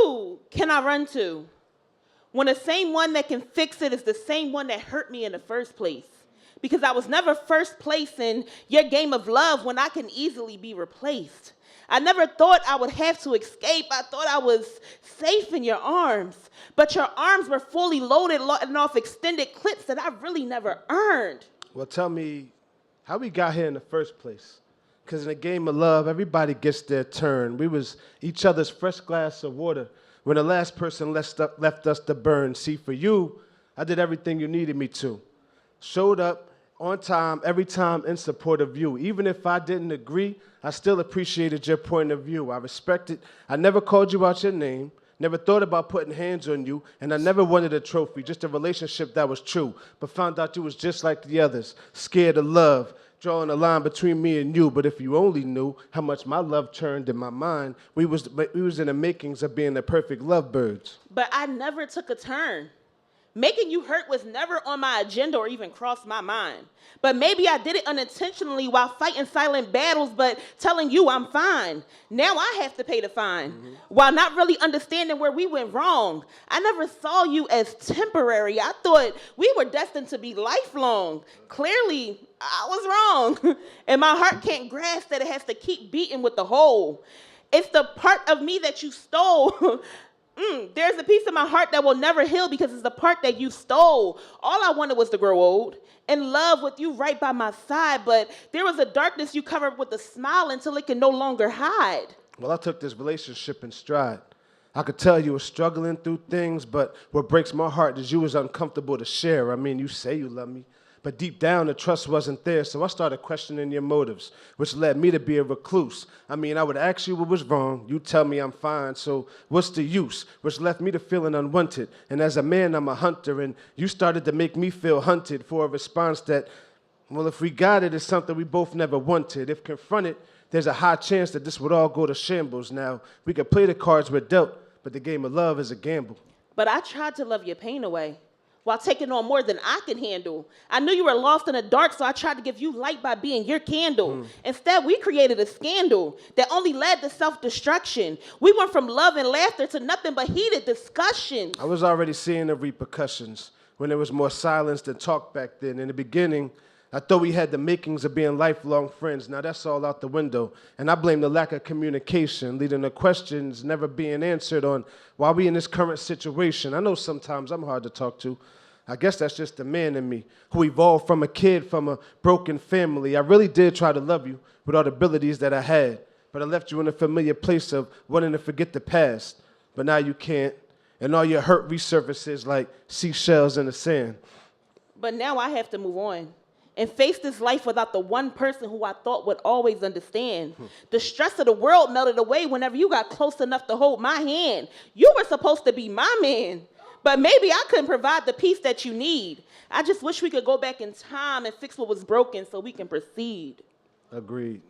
Who can I run to when the same one that can fix it is the same one that hurt me in the first place? Because I was never first place in your game of love when I can easily be replaced. I never thought I would have to escape. I thought I was safe in your arms. But your arms were fully loaded and off extended clips that I really never earned. Well, tell me how we got here in the first place. Because in a game of love, everybody gets their turn. We was each other's fresh glass of water when the last person left us to burn. See, for you, I did everything you needed me to. Showed up on time, every time in support of you. Even if I didn't agree, I still appreciated your point of view. I respected. I never called you out your name, never thought about putting hands on you, and I never wanted a trophy, just a relationship that was true, but found out you was just like the others, scared of love, drawing a line between me and you. But if you only knew how much my love turned in my mind, we was in the makings of being the perfect lovebirds. But I never took a turn. Making you hurt was never on my agenda or even crossed my mind. But maybe I did it unintentionally while fighting silent battles, but telling you I'm fine. Now I have to pay the fine, while not really understanding where we went wrong. I never saw you as temporary. I thought we were destined to be lifelong. Clearly, I was wrong. And my heart can't grasp that it has to keep beating with the whole. It's the part of me that you stole. There's a piece of my heart that will never heal because it's the part that you stole. All I wanted was to grow old, in love with you right by my side, but there was a darkness you covered with a smile until it can no longer hide. Well, I took this relationship in stride. I could tell you were struggling through things, but what breaks my heart is you was uncomfortable to share. I mean, you say you love me, but deep down the trust wasn't there, so I started questioning your motives, which led me to be a recluse. I mean, I would ask you what was wrong, you tell me I'm fine, so what's the use? Which left me to feeling unwanted, and as a man, I'm a hunter, and you started to make me feel hunted for a response that, well, if we got it, it's something we both never wanted. If confronted, there's a high chance that this would all go to shambles. Now, we could play the cards we're dealt, but the game of love is a gamble. But I tried to love your pain away, while taking on more than I could handle. I knew you were lost in the dark, so I tried to give you light by being your candle. Instead, we created a scandal that only led to self-destruction. We went from love and laughter to nothing but heated discussions. I was already seeing the repercussions when there was more silence than talk back then. In the beginning, I thought we had the makings of being lifelong friends. Now that's all out the window. And I blame the lack of communication, leading to questions never being answered on why we in this current situation. I know sometimes I'm hard to talk to. I guess that's just the man in me who evolved from a kid from a broken family. I really did try to love you with all the abilities that I had, but I left you in a familiar place of wanting to forget the past. But now you can't, and all your hurt resurfaces like seashells in the sand. But now I have to move on and face this life without the one person who I thought would always understand. The stress of the world melted away whenever you got close enough to hold my hand. You were supposed to be my man, but maybe I couldn't provide the peace that you need. I just wish we could go back in time and fix what was broken so we can proceed. Agreed.